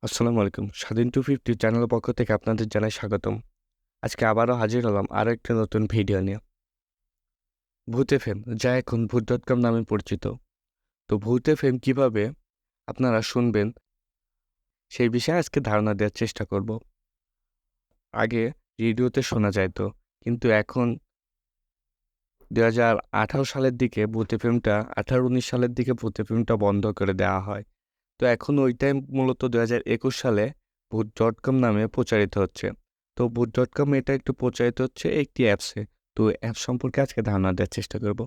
আসসালামু আলাইকুম। স্বাধীন 250 চ্যানেলের পক্ষ থেকে আপনাদের জানাই স্বাগতম। আজকে আবারও হাজির হলাম আরো একটা নতুন ভিডিও নিয়ে। ভূত এফএম যা এখন ভূত.com নামে পরিচিত। তো ভূত এফএম কিভাবে আপনারা শুনবেন সেই বিষয়ে আজকে ধারণা দেওয়ার চেষ্টা করব। আগে রেডিওতে শোনা যাইত, কিন্তু এখন 2018 সালের দিকে ভূত এফএমটা 18-19 সালের দিকে ভূত এফএমটা বন্ধ করে দেওয়া হয়। তো এখন ওইটাই মূলত 2021 সালে ভূত.com নামে প্রচারিত হচ্ছে। তো ভূত.com এটা একটু প্রচারিত হচ্ছে একটি অ্যাপসে। তো অ্যাপ সম্পর্কে আজকে ধারণা দেওয়ার চেষ্টা করব।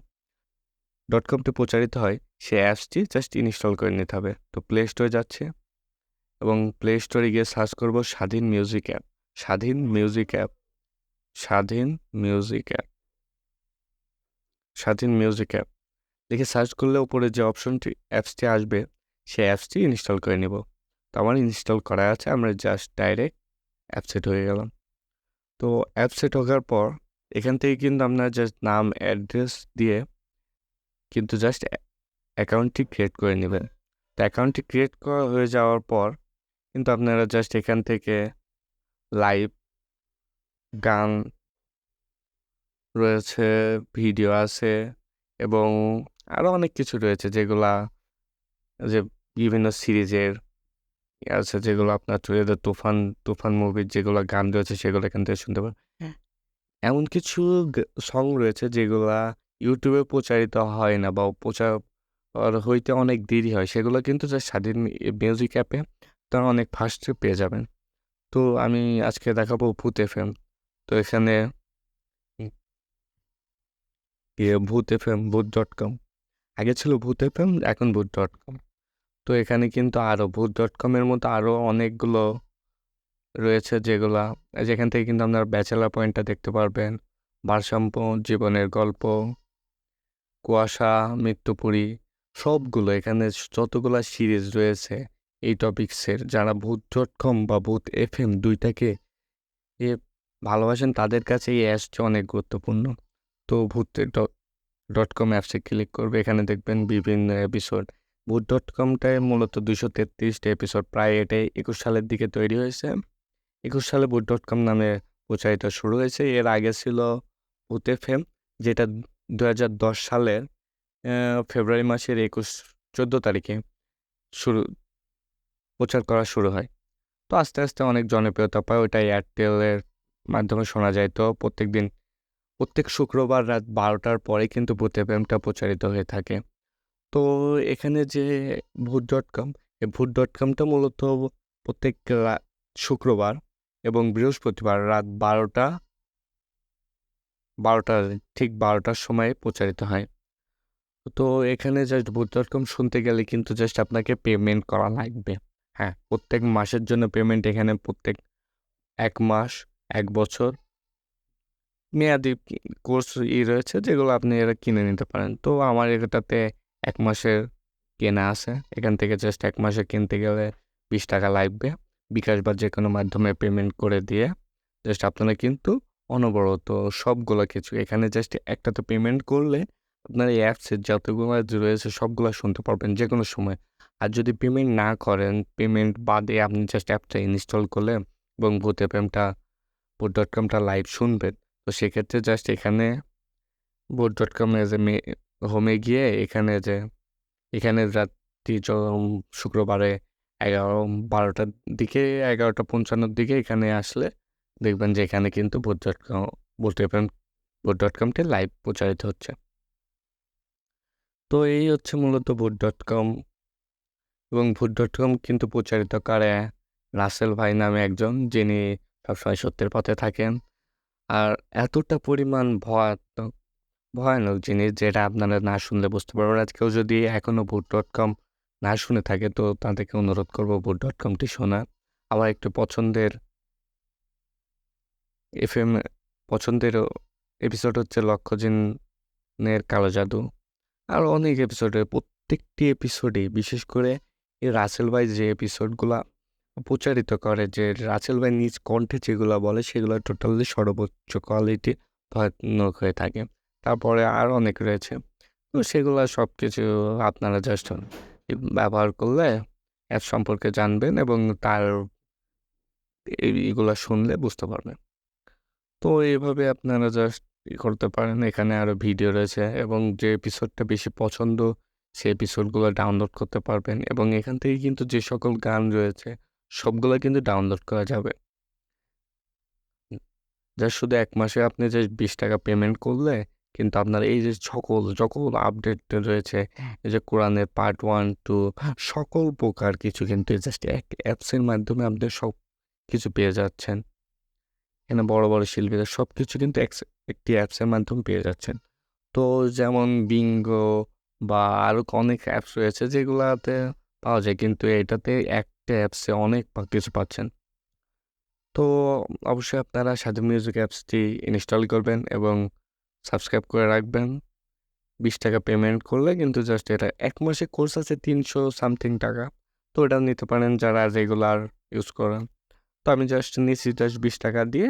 .comটি প্রচারিত হয়, সেই অ্যাপসটি জাস্ট ইনস্টল করে নিতে হবে। তো প্লে স্টোরে যাচ্ছে এবং প্লে স্টোরে গিয়ে সার্চ করব স্বাধীন মিউজিক অ্যাপ। স্বাধীন মিউজিক অ্যাপ, স্বাধীন মিউজিক অ্যাপ, স্বাধীন মিউজিক অ্যাপ লিখে সার্চ করলে উপরে যে অপশনটি অ্যাপসটি আসবে, সেই অ্যাপসটি ইনস্টল করে নিব। তো আমার ইনস্টল করা আছে, আমরা জাস্ট ডাইরেক্ট অ্যাপসে ঢুকে গেলাম। তো অ্যাপসে ঢোকার পর এখান থেকে কিন্তু আপনার জাস্ট নাম অ্যাড্রেস দিয়ে কিন্তু জাস্ট অ্যাকাউন্টটি ক্রিয়েট করে নেবেন। তো অ্যাকাউন্টটি ক্রিয়েট করা হয়ে যাওয়ার পর কিন্তু আপনারা জাস্ট এখান থেকে লাইভ গান রয়েছে, ভিডিও আছে এবং আরও অনেক কিছু রয়েছে যেগুলা যে বিভিন্ন সিরিজের আছে, যেগুলো আপনার তুফান তুফান মুভির যেগুলো গান রয়েছে সেগুলো এখান থেকে শুনতে পারেন। এমন কিছু সং রয়েছে যেগুলা ইউটিউবে প্রচারিত হয় না বা প্রচার হইতে অনেক দেরি হয়, সেগুলো কিন্তু জাস্ট স্বাধীন মিউজিক অ্যাপে তারা অনেক ফাস্টে পেয়ে যাবেন। তো আমি আজকে দেখাবো ভূত এফএম। তো এখানে ভূত এফএম, ভূত.com, আগে ছিল ভূত এফএম, এখন ভূত.com। তো এখানে কিন্তু আরও ভূত.com-এর মতো আরও অনেকগুলো রয়েছে যেখান থেকে কিন্তু আপনার ব্যাচেলার পয়েন্টটা দেখতে পারবেন, ভারসাম্য জীবনের গল্প, কুয়াশা, মৃত্যুপুরী, সবগুলো এখানে যতগুলা সিরিজ রয়েছে এই টপিক্সের, যারা ভূত.com বা ভূত এফএম দুইটাকে এ ভালোবাসেন তাদের কাছে এই অ্যাপসটি অনেক গুরুত্বপূর্ণ। তো ভূত.com অ্যাপসে ক্লিক করবে, এখানে দেখবেন বিভিন্ন এপিসোড। ভূত.comটায় মূলত 233টা এপিসোড, প্রায় এটাই 21 সালের দিকে তৈরি হয়েছে। 21 সালে ভূত.com নামে প্রচারিত শুরু হয়েছে। এর আগে ছিল ভূত এফএম, যেটা 2010 সালের ফেব্রুয়ারি মাসের 14 তারিখে শুরু প্রচার করা শুরু হয়। তো আস্তে আস্তে অনেক জনপ্রিয়তা পায়। ওটা এয়ারটেলের মাধ্যমে শোনা যায়। তো প্রত্যেক শুক্রবার রাত 12টার পরে কিন্তু ভূত এফএমটা প্রচারিত হয়ে থাকে। তো এখানে যে ভূত.com, এই ভূত.comটা মূলত প্রত্যেক শুক্রবার এবং বৃহস্পতিবার রাত 12টা ঠিক 12টার সময়ে প্রচারিত হয়। তো এখানে জাস্ট ভূত.com শুনতে গেলে কিন্তু জাস্ট আপনাকে পেমেন্ট করা লাগবে। হ্যাঁ, প্রত্যেক মাসের জন্য পেমেন্ট, এখানে প্রত্যেক 1 মাস, 1 বছর মেয়াদি কোর্স রয়েছে, যেগুলো আপনি এরা কিনে নিতে পারেন। তো আমার এটাতে 1 মাসের কেনা আছে। এখান থেকে জাস্ট 1 মাসে কিনতে গেলে 20 টাকা লাগবে। বিকাশ বা যেকোনো মাধ্যমে পেমেন্ট করে দিয়ে জাস্ট আপনারা কিন্তু অনবরত সবগুলো কিছু এখানে জাস্ট একটাতে পেমেন্ট করলে আপনার এই অ্যাপসের যতগুলো রয়েছে সবগুলো শুনতে পারবেন যেকোনো সময়। আর যদি পেমেন্ট না করেন, পেমেন্ট বাদে আপনি জাস্ট অ্যাপটা ইনস্টল করলে এবং ভূত.comটা লাইভ শুনবেন, তো সেক্ষেত্রে জাস্ট এখানে ভূত.com-এ হোমে গিয়ে এখানে রাত্রি শুক্রবারে 12টার দিকে, 11:55-র দিকে এখানে আসলে দেখবেন যে এখানে কিন্তু ভূত.comটি লাইভ প্রচারিত হচ্ছে। তো এই হচ্ছে মূলত ভূত.com। এবং ভূত.com কিন্তু প্রচারিত করে রাসেল ভাই নামে একজন, যিনি সবসময় সত্যের পথে থাকেন। আর এতটা পরিমাণ ভয়ানক জিনিস যেটা আপনারা না শুনলে বুঝতে পারবেন। আর কেউ যদি এখনো ভূত.com না শুনে থাকে, তো তাদেরকে অনুরোধ করব ভূত.comটি শোনা। আমার একটু এফএম পছন্দের এপিসোড হচ্ছে লক্ষ্যজিনের কালো জাদু। আর অনেক এপিসোডে, প্রত্যেকটি এপিসোডে বিশেষ করে এই রাসেল ভাই যে এপিসোডগুলা প্রচারিত করে, যে রাসেল ভাই নিজ কণ্ঠে যেগুলো বলে সেগুলো টোটালি সর্বোচ্চ কোয়ালিটি ভয়ানক হয়ে থাকে। তারপরে আর অনেক রয়েছে। তো সেগুলো সব কিছু আপনারা জাস্ট ব্যবহার করলে অ্যাপ সম্পর্কে জানবেন এবং তার এইগুলা শুনলে বুঝতে পারবেন। তো এভাবে আপনারা জাস্ট করতে পারেন। এখানে আরও ভিডিও রয়েছে এবং যে এপিসোডটা বেশি পছন্দ সেই এপিসোডগুলো ডাউনলোড করতে পারবেন এবং এখান থেকে কিন্তু যে সকল গান রয়েছে সবগুলা কিন্তু ডাউনলোড করা যাবে। জাস্ট শুধু ১ মাসে আপনি জাস্ট ৳২০ পেমেন্ট করলে কিন্তু আপনার এই যে সকল আপডেট রয়েছে, এই যে কোরআনের পার্ট 1, 2 সকল প্রকার কিছু কিন্তু জাস্ট এক অ্যাপসের মাধ্যমে আপনি সবকিছু পেয়ে যাচ্ছেন। এখানে বড় শিল্পীদের সবকিছু কিন্তু একটি অ্যাপসের মাধ্যমে পেয়ে যাচ্ছেন। তো যেমন বিঙ্গো বা আরও অনেক অ্যাপস রয়েছে যেগুলাতে পাওয়া যায় কিন্তু এটাতে একটা অ্যাপসে অনেক কিছু পাচ্ছেন। তো অবশ্যই আপনারা স্বাধীন মিউজিক অ্যাপসটি ইনস্টল করবেন এবং সাবস্ক্রাইব করে রাখবেন। ৳২০ পেমেন্ট করলে কিন্তু জাস্ট এটা ১ মাসের কোর্স আছে ৩০০ সামথিং টাকা। তো এটা নিতে পারেন যারা রেগুলার ইউজ করেন। তো আমি জাস্ট নিছি জাস্ট ৳২০ দিয়ে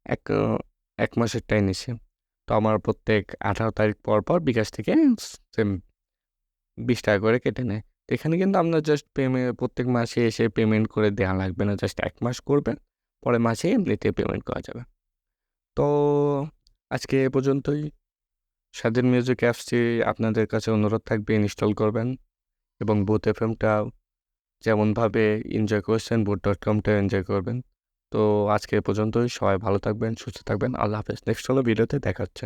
এক ১ মাসেরটাই নিছি। তো আমার প্রত্যেক ১৮ তারিখ পর বিকাশ থেকে সেম ৳২০ করে কেটে নেয়। তো এখানে কিন্তু আপনার জাস্ট প্রত্যেক মাসে এসে পেমেন্ট করে দেয়া লাগবে না। জাস্ট ১ মাস করবেন, পরের মাসে এমনিতে পেমেন্ট করা যাবে। তো আজকে এ পর্যন্তই। স্বাধীন মিউজিক অ্যাপসটি আপনাদের কাছে অনুরোধ থাকবে ইনস্টল করবেন এবং বুথ এফএমটা যেমনভাবে এনজয় করছেন boot.com-টাও এনজয় করবেন। তো আজকে এ পর্যন্তই। সবাই ভালো থাকবেন, সুস্থ থাকবেন। আল্লাহ হাফেজ। নেক্সট কোনো ভিডিওতে দেখা হচ্ছে।